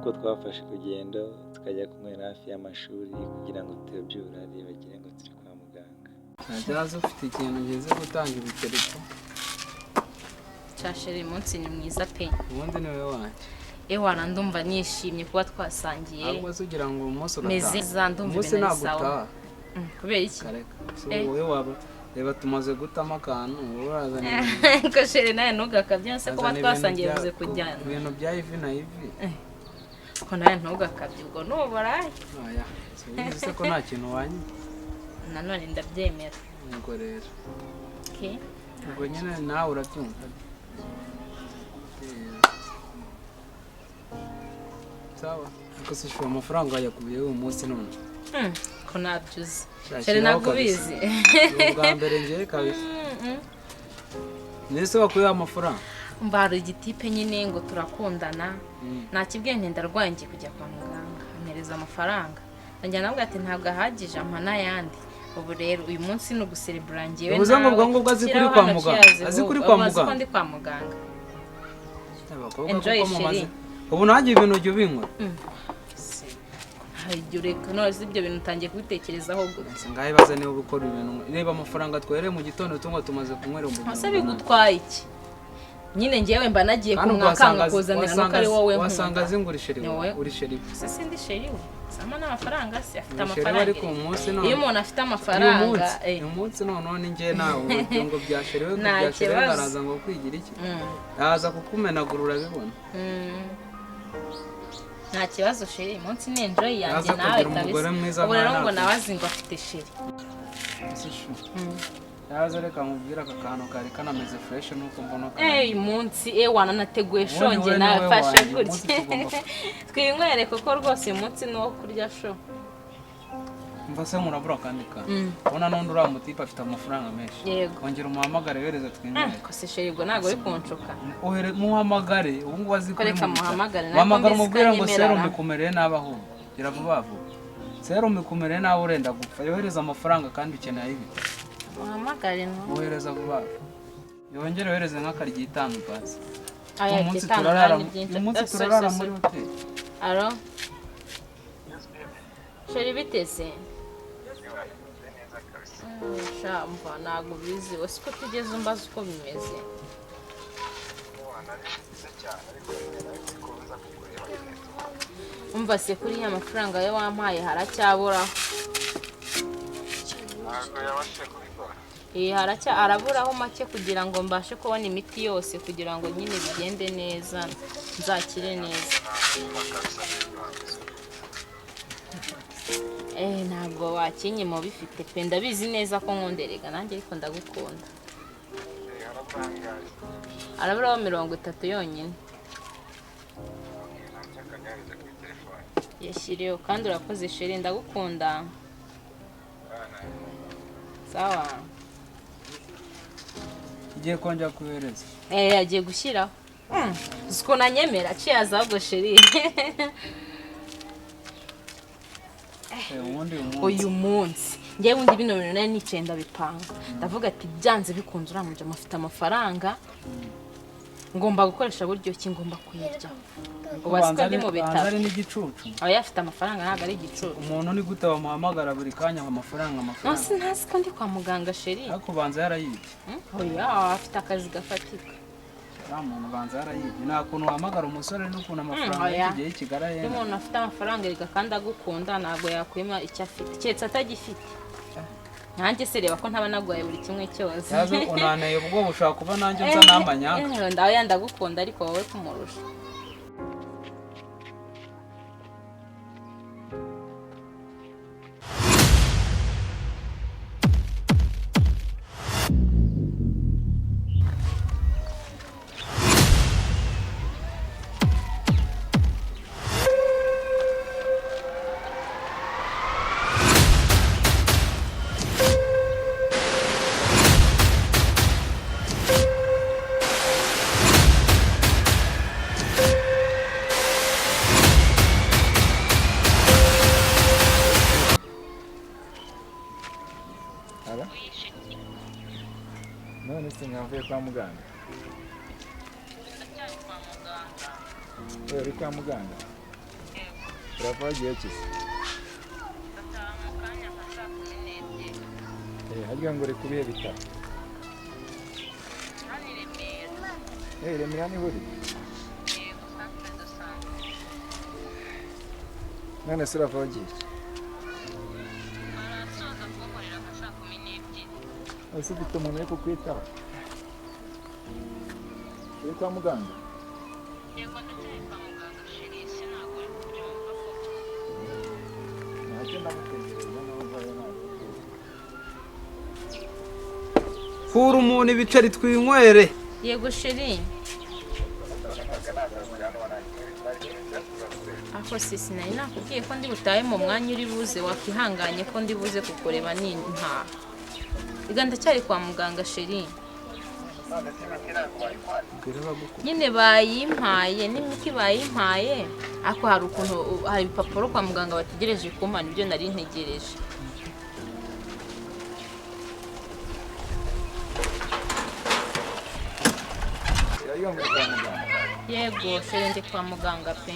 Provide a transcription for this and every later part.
kuko twafashe urugendo tukajya kunywera hafi y'amashuri kugira ngo tubyurare bagire ngo turi kwa muganga. Ntazaza ufite ikintu ngeze gutanga ibitereko cyasheri munsi ni mwiza pe. ubundi niwe wanjye Ewana ndumva nishimye kuba twasangiye. ahubwo sugira ngo umunsi urataha Meze za ndumva umunsi ibintu bisawa. nagutaha Kubera iki? kareka so wowe waba reba tumaze gutama akantu wowe urazana ko sheri nawe ntugakabye se kuba twasangiye bivuze kujyana ibintu bya ivi na ivi ko nawe ntugakabye ubwo nubaraye. oya so bivuze ko nta kintu wanye Nanone ndabyemera. ngo rero Okay. ubwo nyine nawe urabyumva sawa ariko se shora amafaranga yakubiye uyu munsi none Ko nabyuze sheri nakubizi ubwa mbere ngiye kabisa nese wakuye amafaranga mbara igitipe nyine ngo turakundana nakibwiye nti ndarwaye ngiye kujya kwa muganga ampereza amafaranga njya nabwo ati ntabwo ahagije ampa n'ayandi. Ubu rero uyu munsi ni uguserebura ngewe ubuze ngo bwa ngubwo azi kuri kwa muganga azi kuri kwa muganga ndi kwa muganga. enjoy sheri ubu nagiye ibintu ujye ubinywa Hajya ureka none ibyo bintu utangiye kubitekerezaho gute? ngaho ibaze niba ukora ibintu reba amafaranga twereye mu gitondo tungo tumaze kunywera mu Ese bigutwaye iki? Nyine ngewe mba nagiye kumwakanga kuzanira nuko ari wowe nkunda. wasanga zingurishije uri sheri Se sindi sheri we. Sama n'amafaranga se afite sheri amafaranga. ariko umunsi none Iyo umuntu afite amafaranga umunsi none njye nawe ngo bya sheri we bya sheri baraza ngo kwigira iki yaza kukumenagura urabibona nta kibazo sheri munsi ni enjoy yanjye nawe kabisa. Ubu rero ngo nabazi ngo afite sheri. yaza reka mubwira aka kantu kari kanameze fresh nuko mbona munsi wana nateguye shonge nafashe gutya twinywere kuko rwose uyu munsi ni uwo kurya sho. mva se murabura kandi ka ubona n'undi uriya mutipe afite amafaranga menshi Yego. ongera umuhamagare wereze twinywere ko se sheri ubwo ntabwo uri kunshuka. muhamagare ubu ngubu azi kuri Reka muhamagare, nako muhamagare mbese umubwire ngo kanyemerera. serumu ikumereye nabi ahubwo gira vuba vuba serumu ikumereye nabi urenda gupfa yohereza amafaranga kandi ukeneye ibi Muhamagare no. wohereza vuba yongere wohereze nk'akaryi itandukanye Aya umunsi gitanga turarara muri hoteli Alo. Sheri bitese. Shamva ntabwo bizi wese ko tugeze umbaza uko bimeze. Umva se kuri ya mafaranga yo wampaye haracyabura. Araburaho make kugira ngo mbashe kubona imiti yose kugira ngo nyine bigende neza nzakire neza. Ntabwo wakinye mu bifite pe ndabizi neza ko nkunderega nanjye ariko ndagukunda. Araburaho 30 yonyine. Yashiriyeho kandi urakoze sheri ndagukunda. Sawa. igiye kongera kuhereza Agiye gushyiraho. Siko nanyemera cheers ahubwo sheri. Uyu munsi ngiye wundi bino bintu nari nicaye ndabipanga ndavuga ati byanze bikunze uramuje mufite amafaranga ngomba gukoresha buryo ki ngomba kuyirya. Ubasika ndi mu bitaro ari n'igicucu aba yafite amafaranga ntabwo ari igicucu. umuntu ni gute bamuhamagara buri kanya amafaranga No sintazi ko ndi kwa muganga sheri. ariko banza yarayibye Oya afite akazi gafatika. muntu banza yarayibye nta kuntu wahamagara umusore n'ukuntu amafaranga yagiye y'ikigara Iyo umuntu afite amafaranga rega kandi agukunda ntabwo yakwima icyo afite keretse atagifite. Nanjye se reba ko ntaba naguhaye buri kimwe cyose. yazo unaneye ubwo bushaka kuba nanjye nza n'amanyanga ndawe ndagukunda ariko wowe kumurusha. none se mwavuye kwa muganga? Uri kwa muganga? urava wagiye ki harya ngo uri kubihe bitaro Remera niho uri none se urava wagiye ki ese ufite umuntu uri kukwitaho uri kwa muganga yego ndacyari kwa muganga sheri ese ntabwo uri kubyumva koko ntacyo ndamutegereza n'uvayo ntabwo kura umuntu ibiceri twinywere yego sheri ako sisi nari nakubwiye ko ndi butahe mu mwanya uri buze wakwihanganye ko ndi buze kukureba ntaha iga ndacyari kwa muganga sheri nyine bayimpaye n'imiti bayimpaye ariko hari ukuntu hari ibipapuro kwa muganga bategereje kumpa nibyo nari ntegereje yego sheri ndi kwa muganga pe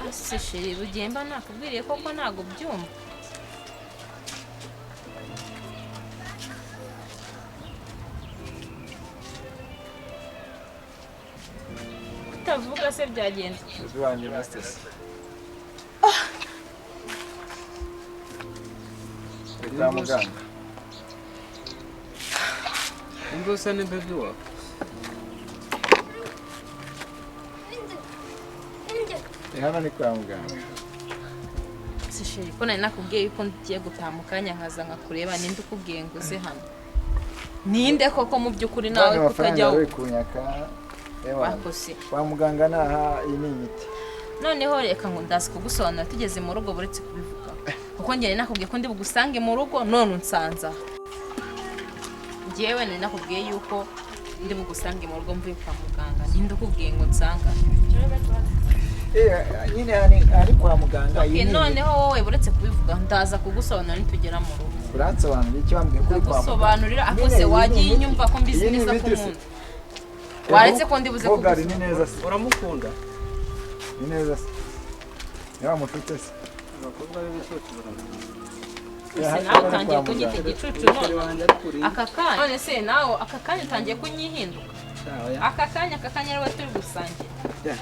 ase sheri bugiye mba nakubwiriye koko ntabwo byumva utavuga se byagenze uzi wanjye masitesi kwa muganga umva usa ni baby wawe hano ni kwa muganga se sheri ko nari nakubwiye yuko ngiye gutaha mu kanya nkaza nkakureba ninde ukubwiye ngo uze hano ninde koko mu by'ukuri nawe kukajyaho wakose kwa muganga naha iyi ni imiti noneho reka ngo ndazi kugusobanura tugeze mu rugo buretse kubivuga kuko njye nakubwiye ko ndi bugusange mu rugo none unsanza njyewe nari nakubwiye yuko ndi bugusange mu rugo mvuye kwa muganga ninde ukubwiye ngo nsanga nyine ari kwa muganga iyi noneho wowe buretse kubivuga ndaza kugusobanura nitugera mu rugo uransobanurira icyo wambwiye kuri kwa muganga gusobanurira akose wagiye inyumva ko mbizi neza ku muntu waretse ko ndi buze kugusobanurira ni neza se uramukunda ni neza se niba mufite se abakobwa b'ibicucu ese nawe utangiye kunyita igicucu none aka kanya none se nawe aka kanya utangiye kunyihinduka aka kanya rero turi gusangira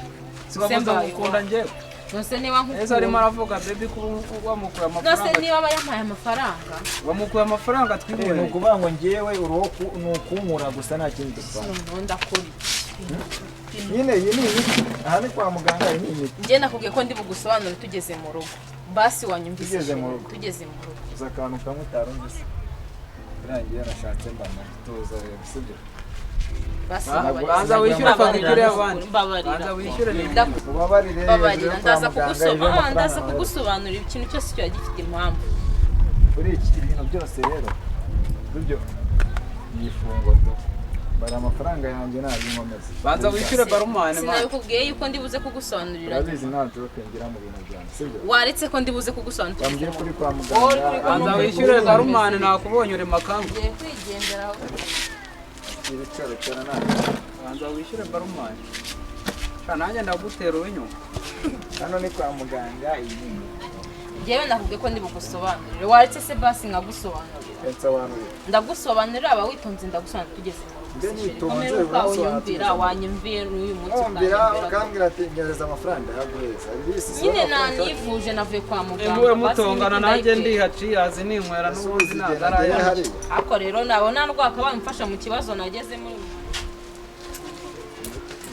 sibabuze gukunda njyewe nose niba nkukunda ese arimo aravuga baby ko wamukuye amafaranga nose niba bayampaye amafaranga wamukuye amafaranga twiboneye ni ukuvuga ngo njyewe uruho ni ukunkura gusa nta kindi dupfana ndakuri nyine iyi ni imiti aha ni kwa muganga iyi ni imiti njye nakubwiye ko ndi bugusobanure tugeze mu rugo basi wanyumvise tugeze mu rugo uza akantu kamwe utarumvise birangiye nashatse mbana tuza rero sibyo banza wishyure fagitire y'abandi banza wishyure babarire ndaza kugusobanurira ikintu cyose kiba gifite impamvu kuri iki bintu byose rero buryo ni ifungo bara amafaranga yanjye ntabwo inkomeza banza wishyure barumane sinabikubwiye yuko ndi buze kugusobanurira urabizi ntabwo kwinjira mu bintu byanjye sibyo waretse ko ndi buze kugusobanurira wambwiye kuri kwa muganga banza wishyure barumane nakubonye uri makangu ngiye kwigendera ibicaro cyane banza wishyure barumane nanjye ndagutera uw'inyuma hano ni kwa muganga iyi ni njyewe nakubwiye ko ndi bugusobanurire waretse se basi nkagusobanurira ndagusobanurira aba witonze ndagusobanurira tugeze mu rugo wanyumviye n'uyu munsi ukambwira ati ngereza amafaranga yaguheza nyine nanivuje navuye kwa muganga muwe mutongana nanjye ndihaciye azi ninywera n'ubundi ntagarayahari ako rero nabona ndwaka bamufasha mu kibazo nagezemo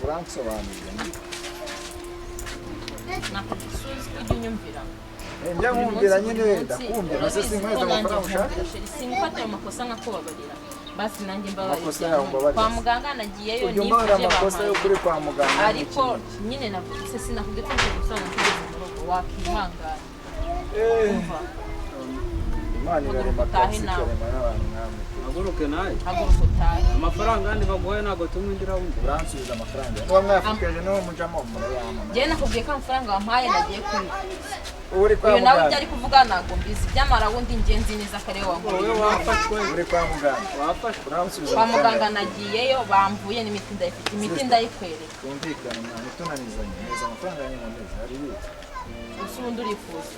uransobanurira nakusuzi kujya unyumvira njya nkumvira nyine ndakumvira nase sinkweza amafaranga ushaka singufatira amakosa nkakubabarira basi nanjye mbabarira kwa muganga nagiyeyo nifuje amakosa yo kuri kwa muganga ariko nyine navuze sinakubwiye ko ngiye gusobanura tugeze mu rugo wakihangana Imana irarema akazi ikarema n'abantu nkamwe. haguruke nawe haguruka utahe. amafaranga yandi baguhaye ntabwo tumwindira wundi Uransubiza amafaranga. Niba mwafukije niho mujamo murayama. Njye nakubwiye ko amafaranga wampaye nagiye kuri Uri kwa uyu nawe ibyo muganga. ari kuvuga ntabwo mbizi byamara wundi ngenzi neza ko ariwe wowe wamuriye. wafashwe Uri kwa muganga. wafashwe Uransubiza Kwa amafaranga. muganga nagiyeyo bamvuye n'imiti ndayifite imiti ndayikwereka. Twumvikane mwana tunanizanye. Neza amafaranga yanjye nkomeze. Hari ibiki. Gusa ubundi urifuza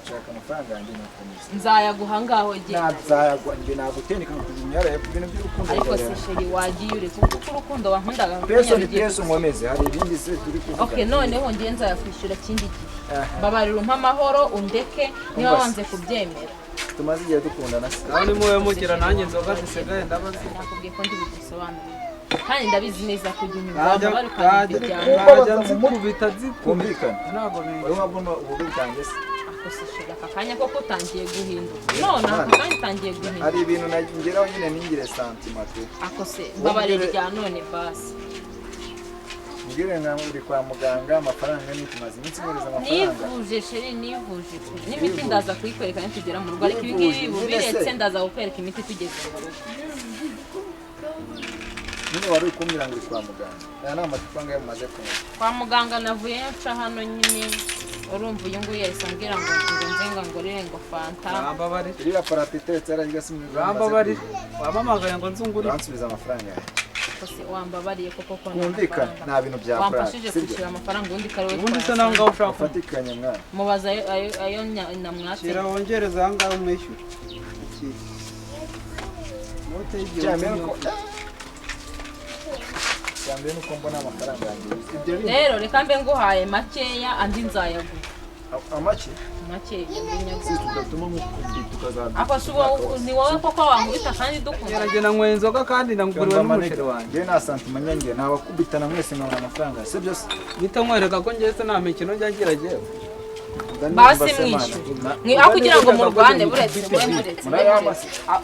Shaka amafaranga yanjye nakomeza. nzayaguha ngaho genda. Nadzayagwa njye nagutenika kujunyara ibintu by'urukundo. Ariko se sheri wagiye ure kuko urukundo wankundaga Peso ni peso nkomeze. Hari ibindi se turi kuvuga. Okay, noneho ngiye nzayakwishyura ikindi gihe. Babarira umpa amahoro undeke niba wanze kubyemera. Tumaze igihe dukundana se. nawe nimuwe mukira nanjye inzoga zisigaye ndabazi Nakubwiye ko ndi bugusobanurire. Kandi ndabizi neza ko igihe najya nyuma bari kwandikira. najya nzikubita Kumvikana. ntabwo bintu Wari wabona ububi bwanjye se. Akose sheri aka kanya koko utangiye guhinduka. None aka kanya utangiye guhinduka. Hari ibintu nageraho nyine ningire santimate. Akose babarira irya none basi. Mbwire nka uri kwa muganga amafaranga ni tumaze iminsi nkoreza amafaranga. Nivuje sheri nivuje. N'imiti ndaza kuyikwereka nitugera mu rugo ariko ibi ngibi bubiretse ndaza kukwereka imiti tugeze mu rugo. Nyine wari uri kumbwira ngo uri kwa muganga. Aya ni amacupa ngayo mumaze kunywa. Kwa muganga navuye nca hano nyine urumva uyu nguyu yahise ambwira ngo nze ngorere ngo fanta. rambabarira Iriya parati itetse yarajya simwiza. rambabarira wamamagaye ngo nzungure Uransubiza amafaranga yawe. Kose wambabariye koko ko Mwumvikane nta bintu bya wamfashije purati. kwishyura amafaranga ubundi kariwe ubundi se nawe ngaho ushaka Ufatikanye mwana. mubaza ayo namwatse. shyira wongereza aha ngaha umwishyure mote Cyambere y'igihumbi ko Cyambere nuko mbona amafaranga yanjye. Ibyo ni Rero reka mbe nguhaye makeya andi nzayaguha. amaki. Makeya mbinyaguha. Sisi tudatuma mukundi tukazabya. Ako si wowe ni wowe koko wankubita kandi dukunda. yaragena nyweye inzoga kandi ndanguriwe n'umuceri wanjye Njye nta santima nyange ntabakubitana mwese nkabona amafaranga. Si byo se. mpita nkwereka ko njye se nta mikino njya ngira jyewe Basi mwishyura. Aho kugira ngo murwane buretse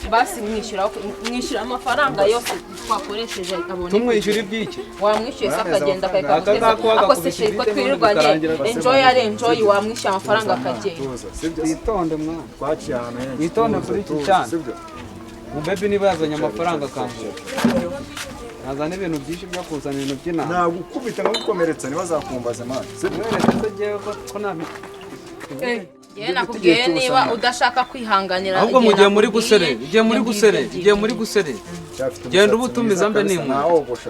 basi mwishyura amafaranga yose twakoresheje abone. tumwishyura iby'iki Wamwishyuye se akagenda akayikabugeza. Akazakubaga Ako se sheri ko twirirwanye enjoy ari enjoy wamwishyura amafaranga akagenda. Sibyo. witonde mwana Twaciye ahantu henshi. Witonde kuri iki cyana. Sibyo. umubebi niba yazanye amafaranga akangura nazana ibintu byinshi byo kuzana ibintu by'inama Nagukubita nagukomeretsa niba zakumbaza mwana. Sibyo. mwereke se jyewe ko nta Yewe nakubwiye niba udashaka kwihanganira. ahubwo mu gihe muri guserera igihe muri guserera genda uba utumiza mbe nimwe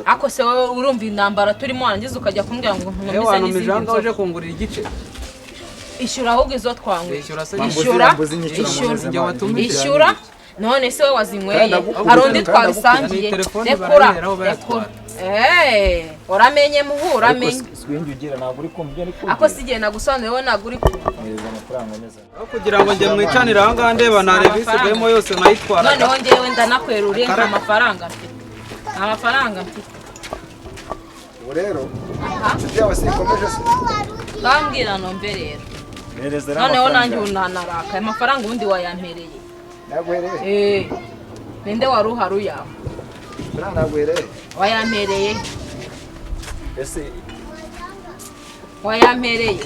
Ako se wowe urumva intambara turimo warangiza ukajya kumbwira ngo ntumize wantu n'izindi mijanga uje nzoga. kungurira igice Ishyura ahubwo izo twanywe. Ishyura se Ishyura none se we wazinyweye hari undi twabisangiye rekura uramenye muhura amenye. Swingi ugira ntabwo uri kumva ari kumva. Ako si igihe nagusobanuriye wowe ntabwo uri kumva. Neza amafaranga neza. aho kugira ngo njye mwicanire aha ngaha ndeba nareba isigayemo yose nkayitwara Noneho njyewe ndanakweruriye nta mafaranga mfite. Nta mafaranga mfite. Ubu rero Aha inshuti yawe sikomeje se. ngambwira nombe rero. Nereza Noneho nanjye unanaraka amafaranga ubundi wayampereye. Nagwereye. Ninde wari uhari uyawe? Nagwereye. Wayampereye. Ese Wayampereye.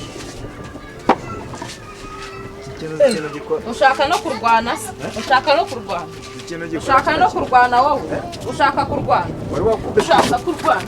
ikintu gikora. Ushaka no kurwana se? Ushaka no kurwana? Ikintu gikora. Ushaka no kurwana wowe? Ushaka kurwana? Wari wakubise. Ushaka kurwana?